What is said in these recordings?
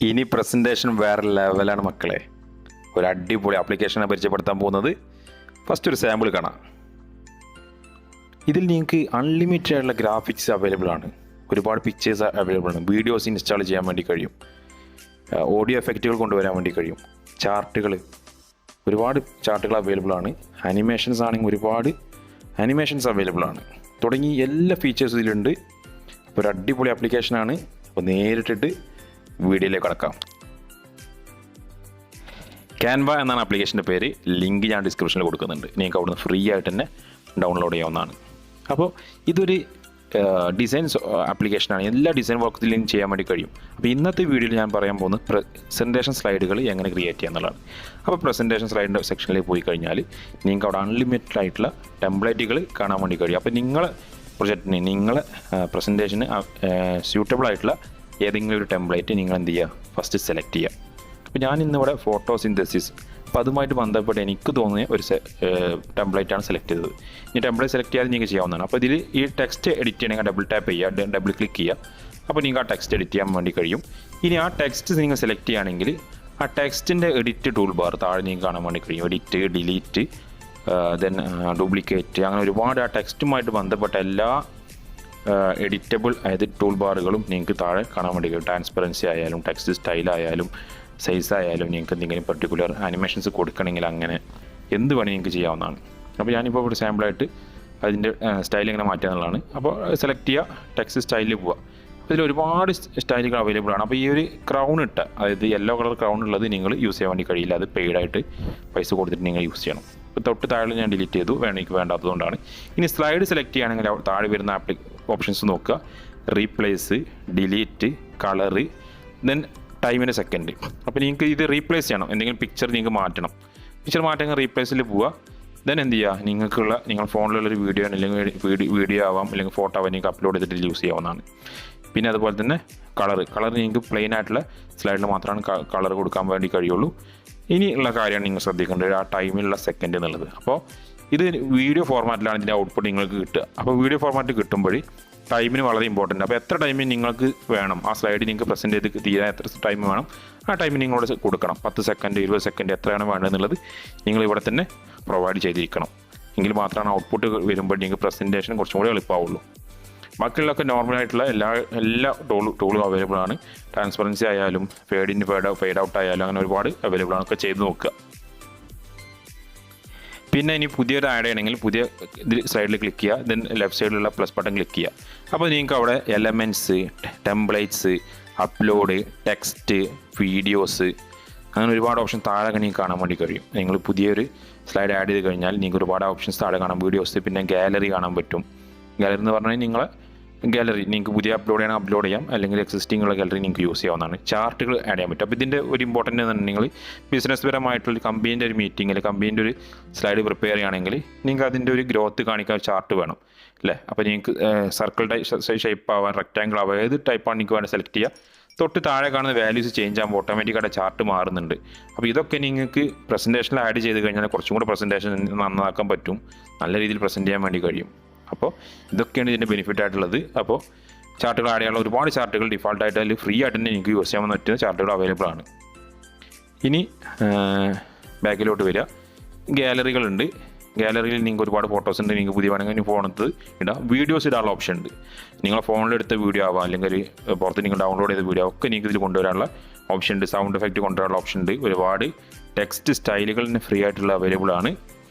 ഇനി പ്രസൻറ്റേഷൻ വേറെ ലെവലാണ് മക്കളെ. ഒരു അടിപൊളി ആപ്ലിക്കേഷനെ പരിചയപ്പെടുത്താൻ പോകുന്നത്. ഫസ്റ്റ് ഒരു സാമ്പിൾ കാണാം. ഇതിൽ നിങ്ങൾക്ക് അൺലിമിറ്റഡ് ആയിട്ടുള്ള ഗ്രാഫിക്സ് അവൈലബിൾ ആണ്. ഒരുപാട് പിക്ചേഴ്സ് അവൈലബിൾ ആണ്. വീഡിയോസ് ഇൻസ്റ്റാൾ ചെയ്യാൻ വേണ്ടി കഴിയും. ഓഡിയോ എഫക്റ്റുകൾ കൊണ്ടുവരാൻ വേണ്ടി കഴിയും. ഒരുപാട് ചാർട്ടുകൾ അവൈലബിൾ ആണ്. ആനിമേഷൻസ് ആണെങ്കിൽ ഒരുപാട് ആനിമേഷൻസ് അവൈലബിൾ ആണ്. തുടങ്ങി എല്ലാ ഫീച്ചേഴ്സും ഇതിലുണ്ട്. അപ്പോൾ ഒരു അടിപൊളി ആപ്ലിക്കേഷനാണ്. അപ്പോൾ നേരിട്ടിട്ട് വീഡിയോയിലേക്ക് കടക്കാം. ക്യാൻവ എന്നാണ് ആപ്ലിക്കേഷൻ്റെ പേര്. ലിങ്ക് ഞാൻ ഡിസ്ക്രിപ്ഷനിൽ കൊടുക്കുന്നുണ്ട്. നിങ്ങൾക്ക് അവിടുന്ന് ഫ്രീ ആയിട്ട് തന്നെ ഡൗൺലോഡ് ചെയ്യാവുന്നതാണ്. അപ്പോൾ ഇതൊരു ഡിസൈൻ ആപ്ലിക്കേഷനാണ്. എല്ലാ ഡിസൈൻ വർക്കിലും ചെയ്യാൻ വേണ്ടി കഴിയും. അപ്പോൾ ഇന്നത്തെ വീഡിയോയിൽ ഞാൻ പറയാൻ പോകുന്നത് പ്രസൻറ്റേഷൻ സ്ലൈഡുകൾ എങ്ങനെ ക്രിയേറ്റ് ചെയ്യുക എന്നുള്ളതാണ്. അപ്പോൾ പ്രസൻറ്റേഷൻ സ്ലൈഡിൻ്റെ സെക്ഷനിലേക്ക് പോയി കഴിഞ്ഞാൽ നിങ്ങൾക്ക് അവിടെ അൺലിമിറ്റഡ് ആയിട്ടുള്ള ടെംപ്ലേറ്റുകൾ കാണാൻ വേണ്ടി കഴിയും. അപ്പോൾ നിങ്ങളെ പ്രൊജക്റ്റിന് നിങ്ങളെ പ്രസൻറ്റേഷന് സ്യൂട്ടബിൾ ആയിട്ടുള്ള ഏതെങ്കിലും ഒരു ടെംപ്ലേറ്റ് നിങ്ങൾ എന്ത് ചെയ്യുക, ഫസ്റ്റ് സെലക്ട് ചെയ്യുക. അപ്പോൾ ഞാൻ ഇന്നിവിടെ ഫോട്ടോസിന്തസിസ്, അപ്പോൾ അതുമായിട്ട് ബന്ധപ്പെട്ട് എനിക്ക് തോന്നിയ ഒരു ടെംപ്ലേറ്റാണ് സെലക്ട് ചെയ്തത്. ഈ ടെംപ്ലേറ്റ് സെലക്ട് ചെയ്യാതെ നിങ്ങൾക്ക് ചെയ്യാവുന്നതാണ്. അപ്പോൾ ഇതിൽ ഈ ടെക്സ്റ്റ് എഡിറ്റ് ചെയ്യണമെങ്കിൽ ഡബിൾ ടാപ്പ് ചെയ്യുക, ഡബിൾ ക്ലിക്ക് ചെയ്യുക. അപ്പോൾ നിങ്ങൾക്ക് ആ ടെക്സ്റ്റ് എഡിറ്റ് ചെയ്യാൻ വേണ്ടി കഴിയും. ഇനി ആ ടെക്സ്റ്റ് നിങ്ങൾ സെലക്ട് ചെയ്യുകയാണെങ്കിൽ ആ ടെക്സ്റ്റിൻ്റെ എഡിറ്റ് ടൂൾ ബാർ താഴെ നിങ്ങൾക്ക് കാണാൻ വേണ്ടി കഴിയും. എഡിറ്റ്, ഡിലീറ്റ്, ദെൻ ഡ്യൂപ്ലിക്കേറ്റ്, അങ്ങനെ ഒരുപാട് ആ ടെക്സ്റ്റുമായിട്ട് ബന്ധപ്പെട്ട എല്ലാ എഡിറ്റബിൾ അതായത് ടൂൾ ബാറുകളും നിങ്ങൾക്ക് താഴെ കാണാൻ വേണ്ടി കഴിയും. ട്രാൻസ്പെറൻസി ആയാലും ടെക്സ്റ്റ് സ്റ്റൈൽ ആയാലും സൈസ് ആയാലും നിങ്ങൾക്ക് എന്തെങ്കിലും പെർട്ടിക്കുലർ ആനിമേഷൻസ് കൊടുക്കണമെങ്കിൽ അങ്ങനെ എന്ത് വേണമെങ്കിൽ നിങ്ങൾക്ക് ചെയ്യാവുന്നതാണ്. അപ്പോൾ ഞാനിപ്പോൾ ഒരു സാമ്പിളായിട്ട് അതിൻ്റെ സ്റ്റൈൽ എങ്ങനെ മാറ്റുക എന്നുള്ളതാണ്. അപ്പോൾ സെലക്ട് ചെയ്യുക, ടെക്സ്റ്റ് സ്റ്റൈലിൽ പോവുക. അപ്പോൾ ഇതിൽ ഒരുപാട് സ്റ്റൈലുകൾ അവൈലബിൾ ആണ്. അപ്പോൾ ഈ ഒരു ക്രൗൺ ഇട്ട, അതായത് യെല്ലോ കളർ ക്രൗൺ ഉള്ളത് നിങ്ങൾ യൂസ് ചെയ്യാൻ വേണ്ടി കഴിയില്ല. അത് പെയ്ഡായിട്ട് പൈസ കൊടുത്തിട്ട് നിങ്ങൾ യൂസ് ചെയ്യണം. ഇപ്പോൾ തൊട്ട് താഴെ ഞാൻ ഡിലീറ്റ് ചെയ്തു, എനിക്ക് വേണ്ടാത്തതുകൊണ്ടാണ്. ഇനി സ്ലൈഡ് സെലക്ട് ചെയ്യുകയാണെങ്കിൽ താഴെ വരുന്ന ഓപ്ഷൻസ് നോക്കുക. റീപ്ലേസ്, ഡിലീറ്റ്, കളറ്, ദെൻ ടൈമിന് സെക്കൻഡ്. അപ്പോൾ നിങ്ങൾക്ക് ഇത് റീപ്ലേസ് ചെയ്യണം. എന്തെങ്കിലും പിക്ചർ നിങ്ങൾക്ക് മാറ്റണം. പിക്ചർ മാറ്റങ്ങൾ റീപ്ലേസിൽ പോവുക. ദെൻ എന്ത് ചെയ്യുക, നിങ്ങൾ ഫോണിലുള്ളൊരു വീഡിയോ അല്ലെങ്കിൽ വീഡിയോ ആവാം, അല്ലെങ്കിൽ ഫോട്ടോ ആവാം, നിങ്ങൾക്ക് അപ്ലോഡ് ചെയ്തിട്ട് യൂസ് ചെയ്യാവുന്നതാണ്. പിന്നെ അതുപോലെ തന്നെ കളർ നിങ്ങൾക്ക് പ്ലെയിൻ ആയിട്ടുള്ള സ്ലൈഡിൽ മാത്രമാണ് കളർ കൊടുക്കാൻ വേണ്ടി കഴിയുള്ളൂ. ഇനിയുള്ള കാര്യമാണ് നിങ്ങൾ ശ്രദ്ധിക്കേണ്ടത്, ആ ടൈമിലുള്ള സെക്കൻഡ് എന്നുള്ളത്. അപ്പോൾ ഇത് വീഡിയോ ഫോർമാറ്റിലാണ് ഇതിൻ്റെ ഔട്ട്പുട്ട് നിങ്ങൾക്ക് കിട്ടുക. അപ്പോൾ വീഡിയോ ഫോർമാറ്റ് കിട്ടുമ്പോൾ ടൈമിന് വളരെ ഇമ്പോർട്ടൻ്റ്. അപ്പോൾ എത്ര ടൈമിന് നിങ്ങൾക്ക് വേണം ആ സ്ലൈഡ് നിങ്ങൾക്ക് പ്രസൻറ്റ് ചെയ്ത് തീരാൻ എത്ര ടൈം വേണം, ആ ടൈമിന് നിങ്ങളോട് കൊടുക്കണം. 10 സെക്കൻഡ്, 20 സെക്കൻഡ് എത്രയാണ് വേണ്ടതെന്നുള്ളത് നിങ്ങൾ ഇവിടെ തന്നെ പ്രൊവൈഡ് ചെയ്തിരിക്കണം. എങ്കിൽ മാത്രമാണ് ഔട്ട്പുട്ട് വരുമ്പോൾ നിങ്ങൾക്ക് പ്രസൻറ്റേഷൻ കുറച്ചും കൂടി എളുപ്പമാവുള്ളൂ. ബാക്കിയുള്ളതൊക്കെ നോർമലായിട്ടുള്ള എല്ലാ ടൂളും അവൈലബിൾ ആണ്. ട്രാൻസ്പെറൻസി ആയാലും ഫെയ്ഡ് ഔട്ട് ആയാലും അങ്ങനെ ഒരുപാട് അവൈലബിൾ ആണ്. ഒക്കെ ചെയ്ത് നോക്കുക. പിന്നെ ഇനി പുതിയൊരു ആഡ് ചെയ്യണമെങ്കിൽ പുതിയ ഇതിൽ സൈഡിൽ ക്ലിക്ക് ചെയ്യുക. ദെൻ ലെഫ്റ്റ് സൈഡിലുള്ള പ്ലസ് ബട്ടൺ ക്ലിക്ക് ചെയ്യുക. അപ്പോൾ നിങ്ങൾക്ക് അവിടെ elements, templates, upload, text, videos, അങ്ങനെ ഒരുപാട് ഓപ്ഷൻ താഴെ നിങ്ങൾക്ക് കാണാൻ വേണ്ടി കഴിയും. നിങ്ങൾ പുതിയൊരു സ്ലൈഡ് ആഡ് ചെയ്ത് കഴിഞ്ഞാൽ നിങ്ങൾക്ക് ഒരുപാട് ഓപ്ഷൻസ് താഴെ കാണാം. വീഡിയോസ്, പിന്നെ ഗാലറി കാണാൻ പറ്റും. ഗാലറി എന്ന് പറഞ്ഞാൽ നിങ്ങളെ ഗാലറി നിങ്ങൾക്ക് പുതിയ അപ്ലോഡ് ചെയ്യണമെങ്കിൽ അപ്ലോഡ് ചെയ്യാം, അല്ലെങ്കിൽ എക്സിസ്റ്റിംഗ് ഉള്ള ഗാലറി നിങ്ങൾക്ക് യൂസ് ചെയ്യാവുന്നതാണ്. ചാർട്ടുകൾ ആഡ് ചെയ്യാൻ പറ്റും. അപ്പോൾ ഇതിൻ്റെ ഒരു ഇമ്പോർട്ടൻ്റ് എന്ന് നിങ്ങൾ ബിസിനസ് പരമായിട്ടുള്ള കമ്പനീൻ്റെ ഒരു മീറ്റിംഗിൽ കമ്പനീൻ്റെ ഒരു സ്ലൈഡ് പ്രിപ്പയർ ചെയ്യുകയാണെങ്കിൽ നിങ്ങൾക്ക് അതിൻ്റെ ഒരു ഗ്രോത്ത് കാണിക്കാൻ ചാർട്ട് വേണം അല്ലേ. അപ്പോൾ നിങ്ങൾക്ക് സർക്കിൾ ഷേപ്പ് ആവാൻ, റെക്റ്റാങ്കിൾ ആവാൻ, ഏത് ടൈപ്പാണ് നിങ്ങൾക്ക് വേണ്ടി സെലക്ട് ചെയ്യുക. തൊട്ട് താഴെ കാണുന്ന വാല്യൂസ് ചേഞ്ച് ആകുമ്പോൾ ഓട്ടോമാറ്റിക്കായിട്ട് ചാർട്ട് മാറുന്നുണ്ട്. അപ്പോൾ ഇതൊക്കെ നിങ്ങൾക്ക് പ്രസൻറ്റേഷനിൽ ആഡ് ചെയ്ത് കഴിഞ്ഞാൽ കുറച്ചും കൂടെ പ്രസൻറ്റേഷൻ നന്നാക്കാൻ പറ്റും, നല്ല രീതിയിൽ പ്രസൻറ്റ് ചെയ്യാൻ വേണ്ടി കഴിയും. അപ്പോൾ ഇതൊക്കെയാണ് ഇതിൻ്റെ ബെനിഫിറ്റ് ആയിട്ടുള്ളത്. അപ്പോൾ ചാർട്ടുകൾ ആഡ് ചെയ്യാനുള്ള ഒരുപാട് ചാർട്ടുകൾ ഡിഫോൾട്ടായിട്ട് അതിൽ ഫ്രീ ആയിട്ട് തന്നെ നിങ്ങൾക്ക് യൂസ് ചെയ്യാൻ പറ്റുന്ന ചാർട്ടുകൾ അവൈലബിൾ ആണ്. ഇനി ബാക്കിലോട്ട് വരിക. ഗാലറികളുണ്ട്. ഗാലറിയിൽ നിങ്ങൾക്ക് ഒരുപാട് ഫോട്ടോസ് ഉണ്ട്. നിങ്ങൾക്ക് പുതിയ വേണമെങ്കിൽ ഫോണത്ത് ഇടാം. വീഡിയോസ് ഇടാനുള്ള ഓപ്ഷൻ ഉണ്ട്. നിങ്ങളെ ഫോണിലെടുത്ത വീഡിയോ ആവാം, അല്ലെങ്കിൽ പുറത്ത് നിങ്ങൾ ഡൗൺലോഡ് ചെയ്ത വീഡിയോ ഒക്കെ നിങ്ങൾക്ക് ഇതിൽ കൊണ്ടുവരാനുള്ള ഓപ്ഷൻ ഉണ്ട്. സൗണ്ട് എഫക്റ്റ് കൊണ്ടുവരാനുള്ള ഓപ്ഷൻ ഉണ്ട്. ഒരുപാട് ടെക്സ്റ്റ് സ്റ്റൈലുകൾ തന്നെ ഫ്രീ ആയിട്ടുള്ള അവൈലബിൾ ആണ്.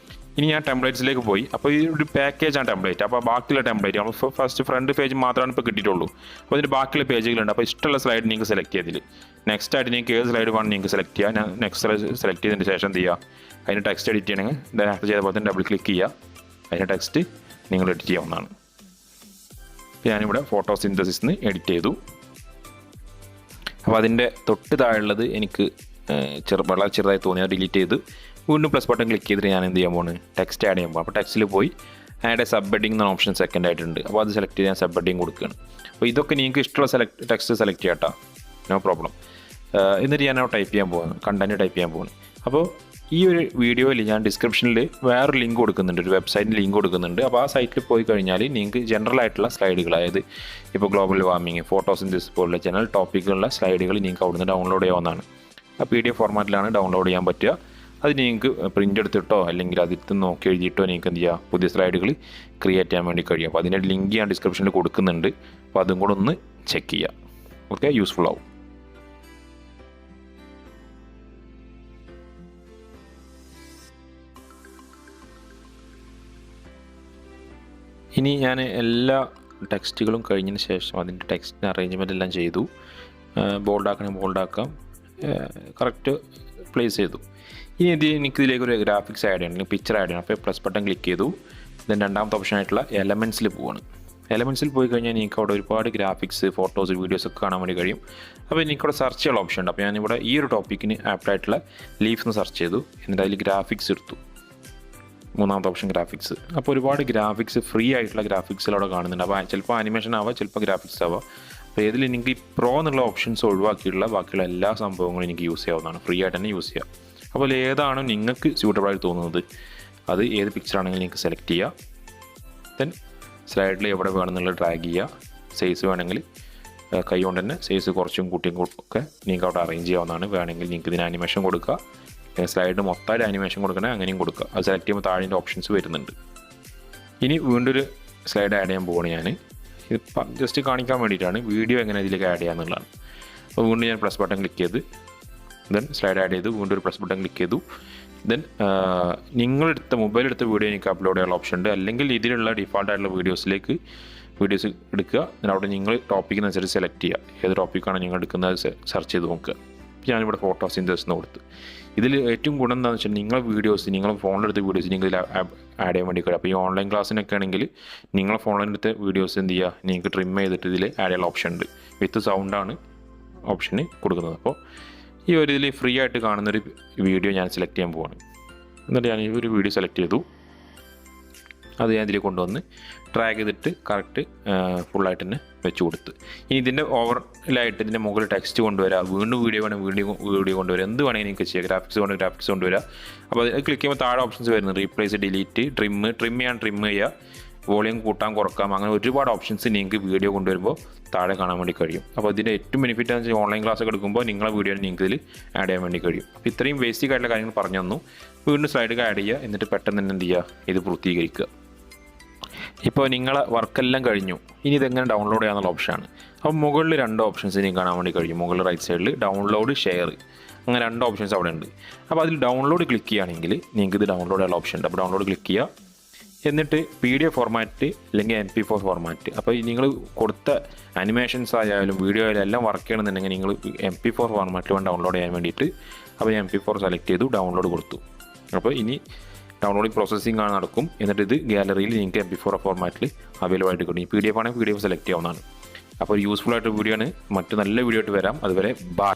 ഇനി ഞാൻ ടെംപ്ലേറ്റ്സിലേക്ക് പോയി. അപ്പോൾ ഈ ഒരു പാക്കേജാണ് ടെംപ്ലേറ്റ്. അപ്പോൾ ബാക്കിയുള്ള ടെംപ്ലേറ്റ് നമ്മൾ ഫസ്റ്റ് ഫ്രണ്ട് പേജ് മാത്രമാണ് ഇപ്പോൾ കിട്ടിയിട്ടുള്ളൂ. അപ്പോൾ ഇതിൻ്റെ ബാക്കിയുള്ള പേജുകളുണ്ട്. അപ്പോൾ ഇഷ്ടമുള്ള സ്ലൈഡ് നിങ്ങൾക്ക് സെലക്ട് ചെയ്തിൽ നെക്സ്റ്റ് ആയിട്ട് നിങ്ങൾക്ക് ഏത് സ്ലൈഡ് വേണം നിങ്ങൾക്ക് സെലക്ട് ചെയ്യുക. ഞാൻ നെക്സ്റ്റ് സെലക്ട് ചെയ്തതിന് ശേഷം എന്ത് ചെയ്യുക, അതിന് ടെക്സ്റ്റ് എഡിറ്റ് ചെയ്യണമെങ്കിൽ നേരത്തെ ചെയ്ത പോലെ തന്നെ ഡബിൾ ക്ലിക്ക് ചെയ്യുക. അതിൻ്റെ ടെക്സ്റ്റ് നിങ്ങൾ എഡിറ്റ് ചെയ്യാവുന്നതാണ്. ഞാനിവിടെ ഫോട്ടോസിന്തസിസ് എഡിറ്റ് ചെയ്തു. അപ്പോൾ അതിൻ്റെ തൊട്ട് താഴെയുള്ളത് എനിക്ക് വളരെ ചെറുതായി തോന്നി, ഡിലീറ്റ് ചെയ്ത് വീണ്ടും പ്ലസ് ബട്ടൺ ക്ലിക്ക് ചെയ്തിട്ട് ഞാൻ എന്ത് ചെയ്യാൻ പോകുന്നത്, ടെക്സ്റ്റ് ആഡ് ചെയ്യാൻ പോകും. അപ്പോൾ ടെക്സ്റ്റിൽ പോയി ആഡ് സബ് ഹെഡിംഗ് എന്ന ഓപ്ഷൻ സെക്കൻഡ് ആയിട്ടുണ്ട്. അപ്പോൾ അത് സെലക്ട് ചെയ്ത് ഞാൻ സബ് ഹെഡിംഗ് കൊടുക്കുകയാണ്. അപ്പോൾ ഇതൊക്കെ നിങ്ങൾക്ക് ഇഷ്ടമുള്ള ടെക്സ്റ്റ് സെലക്ട് ചെയ്യാം കേട്ടോ, നോ പ്രോബ്ലം. എന്നിട്ട് ഞാൻ ടൈപ്പ് ചെയ്യാൻ പോകുന്നു, കണ്ടൻറ്റ് ടൈപ്പ് ചെയ്യാൻ പോകുന്നു. അപ്പോൾ ഈ ഒരു വീഡിയോയിൽ ഞാൻ ഡിസ്ക്രിപ്ഷനിൽ വേറൊരു ലിങ്ക് കൊടുക്കുന്നുണ്ട്, ഒരു വെബ്സൈറ്റിൻ്റെ ലിങ്ക് കൊടുക്കുന്നുണ്ട്. അപ്പോൾ ആ സൈറ്റിൽ പോയി കഴിഞ്ഞാൽ നിങ്ങൾക്ക് ജനറൽ ആയിട്ടുള്ള സ്ലൈഡുകൾ, അതായത് ഇപ്പോൾ ഗ്ലോബൽ വാർമിംഗ്, ഫോട്ടോസിന്തസിസ് പോലുള്ള ജനറൽ ടോപ്പിക്കുള്ള സ്ലൈഡുകൾ നിങ്ങൾക്ക് അവിടുന്ന് ഡൗൺലോഡ് ചെയ്യാവുന്നതാണ്. ആ PDF ഫോർമാറ്റിലാണ് ഡൗൺലോഡ് ചെയ്യാൻ പറ്റുക. അത് നിങ്ങൾക്ക് പ്രിൻ്റ് എടുത്തിട്ടോ അല്ലെങ്കിൽ അതിൽ നോക്കി എഴുതിയിട്ടോ നിങ്ങൾക്ക് എന്ത് ചെയ്യുക, പുതിയ സ്ലൈഡുകൾ ക്രിയേറ്റ് ചെയ്യാൻ വേണ്ടി കഴിയും. അപ്പോൾ അതിൻ്റെ ലിങ്ക് ഞാൻ ഡിസ്ക്രിപ്ഷനിൽ കൊടുക്കുന്നുണ്ട്. അപ്പോൾ അതും കൂടെ ഒന്ന് ചെക്ക് ചെയ്യുക. ഓക്കെ, യൂസ്ഫുൾ ആവും. ഇനി ഞാൻ എല്ലാ ടെക്സ്റ്റുകളും കഴിഞ്ഞതിന് ശേഷം അതിൻ്റെ ടെക്സ്റ്റിൻ്റെ അറേഞ്ച്മെൻ്റ് എല്ലാം ചെയ്തു. ബോൾഡാക്കണമെങ്കിൽ ബോൾഡാക്കാം, കറക്റ്റ് പ്ലേസ് ചെയ്തു. ഇനി എനിക്കിതിലേക്ക് ഒരു ഗ്രാഫിക്സ് ആഡ് ചെയ്യണം, പിക്ചർ ആഡ് ചെയ്യണം. അപ്പോൾ പ്ലസ് ബട്ടൺ ക്ലിക്ക് ചെയ്തു. ദെൻ രണ്ടാമത്തെ ഓപ്ഷൻ ആയിട്ടുള്ള എലമെൻറ്റ്സിൽ പോവാണ്. എലമെൻറ്റ്സിൽ പോയി കഴിഞ്ഞാൽ എനിക്ക് അവിടെ ഒരുപാട് ഗ്രാഫിക്സ്, ഫോട്ടോസ്, വീഡിയോസ് ഒക്കെ കാണാൻ വേണ്ടി കഴിയും. അപ്പോൾ എനിക്കവിടെ സെർച്ച് ചെയ്യാനുള്ള ഓപ്ഷൻ ഉണ്ട്. അപ്പോൾ ഞാനിവിടെ ഈ ഒരു ടോപ്പിക്കിന് ആപ്റ്റായിട്ടുള്ള ലീഫ് എന്ന് സെർച്ച് ചെയ്തു. എന്നിട്ട് അതിൽ ഗ്രാഫിക്സ് എടുത്തു. മൂന്നാമത്തെ ഓപ്ഷൻ ഗ്രാഫിക്സ്. അപ്പോൾ ഒരുപാട് ഗ്രാഫിക്സ്, ഫ്രീ ആയിട്ടുള്ള ഗ്രാഫിക്സിൽ അവിടെ കാണുന്നുണ്ട്. അപ്പോൾ ചിലപ്പോൾ ആനിമേഷൻ ആവാം, ചിലപ്പോൾ ഗ്രാഫിക്സ് ആവാം. അപ്പോൾ ഏതിൽ എനിക്ക് പ്രോ എന്നുള്ള ഓപ്ഷൻസ് ഒഴിവാക്കിയിട്ടുള്ള ബാക്കിയുള്ള എല്ലാ സംഭവങ്ങളും എനിക്ക് യൂസ് ചെയ്യാവുന്നതാണ്. ഫ്രീ ആയിട്ട് തന്നെ യൂസ് ചെയ്യാം. അപ്പോൾ ഏതാണോ നിങ്ങൾക്ക് സ്യൂട്ടബിളായി തോന്നുന്നത് അത് ഏത് പിക്ചറാണെങ്കിലും നിങ്ങൾക്ക് സെലക്ട് ചെയ്യുക. ദെൻ സ്ലൈഡിൽ എവിടെ വേണമെന്നുള്ളത് ഡ്രാഗ് ചെയ്യുക. സൈസ് വേണമെങ്കിൽ കൈ കൊണ്ട് തന്നെ സൈസ് കുറച്ചും കൂട്ടിയും ഒക്കെ നിങ്ങൾക്ക് അവിടെ അറേഞ്ച് ചെയ്യാവുന്നതാണ്. വേണമെങ്കിൽ നിങ്ങൾക്ക് ഇതിന് ആനിമേഷൻ കൊടുക്കുക. സ്ലൈഡ് മൊത്തമായിട്ട് ആനിമേഷൻ കൊടുക്കണേ അങ്ങനെയും കൊടുക്കുക. അത് സെലക്ട് ചെയ്യുമ്പോൾ താഴെ ഓപ്ഷൻസ് വരുന്നുണ്ട്. ഇനി വീണ്ടും ഒരു സ്ലൈഡ് ആഡ് ചെയ്യാൻ പോവുകയാണ് ഞാൻ. ഇത് ജസ്റ്റ് കാണിക്കാൻ വേണ്ടിയിട്ടാണ് വീഡിയോ എങ്ങനെ ഇതിലേക്ക് ആഡ് ചെയ്യാന്നുള്ളതാണ്. അപ്പോൾ വീണ്ടും ഞാൻ പ്ലസ് ബട്ടൺ ക്ലിക്ക് ചെയ്ത് ദെൻ സ്ലൈഡ് ആഡ് ചെയ്തു. വീണ്ടും ഒരു പ്ലസ് ബട്ടൺ ക്ലിക്ക് ചെയ്തു. ദെൻ നിങ്ങളെടുത്ത മൊബൈലെടുത്ത വീഡിയോ എനിക്ക് അപ്ലോഡ് ചെയ്യാനുള്ള ഓപ്ഷൻ ഉണ്ട്. അല്ലെങ്കിൽ ഇതിലുള്ള ഡിഫോൾട്ടായിട്ടുള്ള വീഡിയോസ് എടുക്കുക. then അവിടെ നിങ്ങൾ ടോപ്പിക്കിനനുസരിച്ച് സെലക്ട് ചെയ്യുക. ഏത് ടോപ്പിക്കാണ് നിങ്ങൾ എടുക്കുന്നത് സെർച്ച് ചെയ്ത് നോക്കുക. ഞാനിവിടെ ഫോട്ടോസിന്തസിസ് എന്ന് കൊടുത്ത്. ഇതിൽ ഏറ്റവും ഗുണം എന്താണെന്ന് വെച്ചാൽ നിങ്ങളെ വീഡിയോസ്, നിങ്ങളെ ഫോണിലെടുത്ത വീഡിയോസ് നിങ്ങൾക്ക് ഇതിൽ ആഡ് ചെയ്യാൻ വേണ്ടി കഴിയും. അപ്പോൾ ഈ ഓൺലൈൻ ക്ലാസ്സിനൊക്കെ ആണെങ്കിൽ നിങ്ങളെ ഫോണിലെടുത്ത വീഡിയോസ് എന്ത് ചെയ്യുക, നിങ്ങൾക്ക് ട്രിം ചെയ്തിട്ട് ഇതിൽ ആഡ് ചെയ്യാനുള്ള ഓപ്ഷൻ ഉണ്ട്. വിത്ത് സൗണ്ടാണ് ഓപ്ഷന് കൊടുക്കുന്നത്. അപ്പോൾ ഈ ഒരു ഇതിൽ ഫ്രീ ആയിട്ട് കാണുന്നൊരു വീഡിയോ ഞാൻ സെലക്ട് ചെയ്യാൻ പോവാണ്. എന്നിട്ട് ഞാൻ ഈ ഒരു വീഡിയോ സെലക്ട് ചെയ്തു. അത് ഞാൻ ഇതിൽ കൊണ്ടുവന്ന് ഡ്രാഗ് ചെയ്തിട്ട് കറക്റ്റ് ഫുള്ളായിട്ട് തന്നെ വെച്ച് കൊടുത്ത്. ഇനി ഇതിൻ്റെ ഓവറിലായിട്ട് ഇതിൻ്റെ മുകളിൽ ടെക്സ്റ്റ് കൊണ്ടുവരിക, വീണ്ടും വീഡിയോ വേണമെങ്കിൽ വീഡിയോ കൊണ്ടുവരിക, എന്ത് വേണമെങ്കിൽ നിങ്ങൾക്ക് ചെയ്യാം. ഗ്രാഫിക്സ് വേണമെങ്കിൽ ഗ്രാഫിക്സ് കൊണ്ടുവരിക. അപ്പോൾ അത് ക്ലിക്ക് ചെയ്യുമ്പോൾ താഴെ ഓപ്ഷൻസ് വരുന്നത് റീപ്ലേസ്, ഡിലീറ്റ്, ട്രിം ചെയ്യാൻ ട്രിം ചെയ്യുക, വോളിയം കൂട്ടാൻ കുറക്കാം, അങ്ങനെ ഒരുപാട് ഓപ്ഷൻസ് നിങ്ങൾക്ക് വീഡിയോ കൊണ്ടുവരുമ്പോൾ താഴെ കാണാൻ വേണ്ടി കഴിയും. അപ്പോൾ ഇതിൻ്റെ ഏറ്റവും ബെനിഫിറ്റ് എന്ന് വെച്ചാൽ ഓൺലൈൻ ക്ലാസ് ഒക്കെ എടുക്കുമ്പോൾ നിങ്ങളെ വീഡിയോ നിങ്ങൾക്ക് ഇതിൽ ആഡ് ചെയ്യാൻ വേണ്ടി കഴിയും. അപ്പോൾ ഇത്രയും ബേസിക് ആയിട്ടുള്ള കാര്യങ്ങൾ പറഞ്ഞു തന്നു. വീണ്ടും സ്ലൈഡൊക്കെ ആഡ് ചെയ്യുക. എന്നിട്ട് പെട്ടെന്ന് തന്നെ എന്ത് ചെയ്യുക, ഇത് പൂർത്തീകരിക്കുക. ഇപ്പോൾ നിങ്ങളെ വർക്കെല്ലാം കഴിഞ്ഞു. ഇനി ഇതെങ്ങനെ ഡൗൺലോഡ് ചെയ്യാനുള്ള ഓപ്ഷനാണ്. അപ്പോൾ മുകളിൽ രണ്ട് ഓപ്ഷൻസ് നിങ്ങൾക്ക് കാണാൻ വേണ്ടി കഴിയും. മുകളിൽ റൈറ്റ് സൈഡിൽ ഡൗൺലോഡ്, ഷെയർ, അങ്ങനെ രണ്ട് ഓപ്ഷൻസ് അവിടെ ഉണ്ട്. അപ്പോൾ അതിൽ ഡൗൺലോഡ് ക്ലിക്ക് ചെയ്യുകയാണെങ്കിൽ നിങ്ങൾക്ക് ഇത് ഡൗൺലോഡ് ചെയ്യാനുള്ള ഓപ്ഷൻ ഉണ്ട്. അപ്പോൾ ഡൗൺലോഡ് ക്ലിക്ക് ചെയ്യുക. എന്നിട്ട് PDF ഫോർമാറ്റ് അല്ലെങ്കിൽ MP4 ഫോർമാറ്റ്. അപ്പോൾ നിങ്ങൾ കൊടുത്ത ആനിമേഷൻസ് ആയാലും വീഡിയോ ആയാലും എല്ലാം വർക്ക് ചെയ്യണമെന്നുണ്ടെങ്കിൽ നിങ്ങൾ MP4 ഫോർമാറ്റിൽ വേണം ഡൗൺലോഡ് ചെയ്യാൻ വേണ്ടിയിട്ട്. അപ്പോൾ ഞാൻ MP4 സെലക്ട് ചെയ്തു, ഡൗൺലോഡ് കൊടുത്തു. അപ്പോൾ ഇനി ഡൗൺലോഡിങ് പ്രോസസ്സിംഗ് ആണ് നടക്കും. എന്നിട്ട് ഇത് ഗാലറിയിൽ നിങ്ങൾക്ക് MP4 ഫോർമാറ്റിൽ അവൈലബിൾ ആയിട്ട് കിട്ടും. ഈ PDF ആണെങ്കിൽ PDF സെലക്ട് ചെയ്യാവുന്നതാണ്. അപ്പോൾ യൂസ്ഫുൾ ആയിട്ട് വീഡിയോ ആണ്. മറ്റു നല്ല വീഡിയോ ആയിട്ട് വരാം. അതുവരെ ബൈ.